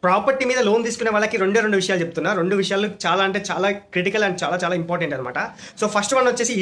Property మీద loan తీసుకునే వాళ్ళకి రెండు విషయాలు చెప్తున్నా. రెండు విషయాలు చాలా అంటే చాలా క్రిటికల్ అండ్ చాలా చాలా ఇంపార్టెంట్ అనమాట. సో ఫస్ట్ వన్ వచ్చేసి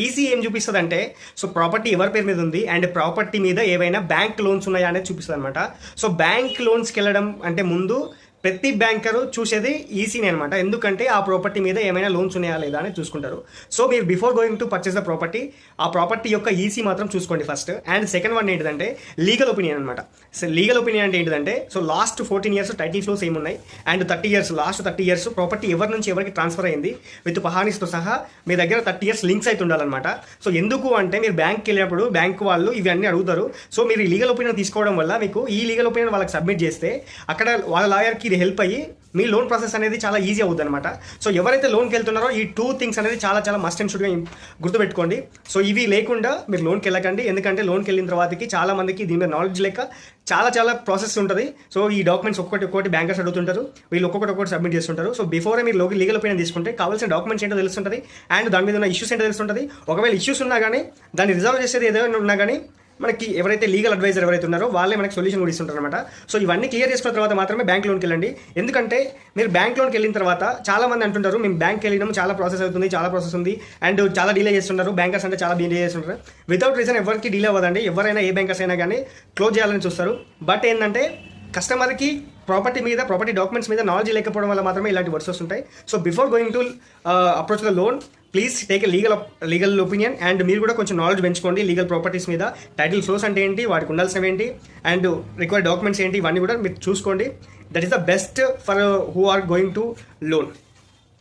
ఈసీ ఏం చూపిస్తుంది అంటే, సో ప్రాపర్టీ ఎవరి పేరు మీద ఉంది అండ్ ప్రాపర్టీ మీద ఏవైనా బ్యాంక్ లోన్స్ ఉన్నాయా అనేది చూపిస్తుంది అనమాట. సో బ్యాంక్ లోన్స్కి వెళ్ళడం అంటే ముందు ప్రతి బ్యాంకరు చూసేది ఈసీని అనమాట. ఎందుకంటే ఆ ప్రాపర్టీ మీద ఏమైనా లోన్స్ ఉన్నాయా లేదా అని చూసుకుంటారు. సో మీరు before going to purchase the property ఆ ప్రాపర్టీ యొక్క ఈసీ మాత్రం చూసుకోండి ఫస్ట్. అండ్ సెకండ్ వన్ ఏంటిదంటే లీగల్ ఒపీనియన్ అనమాట. సో లీగల్ ఒపీనియన్ అంటే ఏంటిదంటే, so last 14 years title flows ఏమున్నాయి and 30 years last 30 years property ఎవరి నుంచి ఎవరికి ట్రాన్స్ఫర్ అయింది విత్ పహానీస్తో సహా మీ దగ్గర 30 years లింక్స్ అయితే ఉండాలన్నమాట. సో ఎందుకు అంటే మీరు బ్యాంక్కి వెళ్ళినప్పుడు బ్యాంక్ వాళ్ళు ఇవి అన్నీ అడుగుతారు. సో మీరు ఈ లీగల్ ఒపీనియన్ తీసుకోవడం వల్ల మీకు ఈ లీగల్ ఒపీనియన్ వాళ్ళకి సబ్మిట్ చేస్తే అక్కడ వాళ్ళ లాయర్కి ఇది హెల్ప్ అయ్యి మీ లోన్ ప్రాసెస్ అనేది చాలా ఈజీ అవుతుంది అనమాట. సో ఎవరైతే లోన్కి వెళ్తున్నారో ఈ 2 things అనేది చాలా చాలా మస్ట్ అండ్ షుడ్గా గుర్తుపెట్టుకోండి. సో ఇవి లేకుండా మీరు లోన్కి వెళ్ళకండి. ఎందుకంటే లోన్కి వెళ్ళిన తర్వాతకి చాలా మందికి దీని మీద నాలెడ్జ్ లేక చాలా చాలా ప్రాసెస్ ఉంటుంది. సో ఈ డాక్యుమెంట్స్ ఒక్కొక్కటి బ్యాంకర్స్ అడుగుతుంటారు, వీళ్ళు ఒక్కొక్కటి సబ్మిట్ చేస్తుంటారు. సో బిఫోరే మీరు లీగల్ ఒపీనియన్ తీసుకుంటే కావాల్సిన డాక్యుమెంట్స్ ఏంటో తెలుస్తుంటుంది అండ్ దాని మీద ఉన్న ఇష్యూస్ ఏంటో తెలుస్తుంటుంది. ఒకవేళ ఇష్యూస్ ఉన్నా కానీ దాన్ని రిజాల్వ్ చేసేది ఏదైనా ఉన్నా కానీ మనకి ఎవరైతే లీగల్ అడ్వైజర్ ఎవరైతే ఉన్నారో వాళ్ళే మనకి సొల్యూషన్ కూడా ఇస్తుంటారు అనమాట. సో ఇవన్నీ క్లియర్ చేసుకున్న తర్వాత మాత్రమే బ్యాంక్ లోన్కి వెళ్ళండి. ఎందుకంటే మీరు బ్యాంక్ లోన్కి వెళ్ళిన తర్వాత చాలా మంది అంటుంటారు మేము బ్యాంక్కి వెళ్ళినాము, చాలా ప్రాసెస్ అవుతుంది, చాలా ప్రాసెస్ ఉంది అండ్ చాలా డిలే చేస్తున్నారు, బ్యాంకర్స్ అంటే చాలా డిలే చేస్తుంటారు. వితౌట్ రీజన్ ఎవరికి డిలే అవ్వదండి. ఎవరైనా ఏ బ్యాంకర్స్ అయినా కానీ క్లోజ్ చేయాలని చూస్తారు. బట్ ఏంటంటే కస్టమర్కి ప్రాపర్టీ డాక్యుమెంట్స్ మీద నాలెడ్జ్ లేకపోవడం వల్ల మాత్రమే ఇలాంటి వర్డ్స్ వస్తుంటాయి. So before going to approach the loan please take a legal opinion and మీరు కూడా కొంచెం నాలెడ్జ్ పెంచుకోండి. లీగల్ ప్రాపర్టీస్ మీద టైటిల్ ఫ్లోస్ అంటే ఏంటి, వాటికి ఉండాల్సినవి ఏంటి అండ్ రిక్వైర్డ్ డాక్యుమెంట్స్ ఏంటి, ఇవన్నీ కూడా మీరు చూసుకోండి. That is the best for who are going to loan.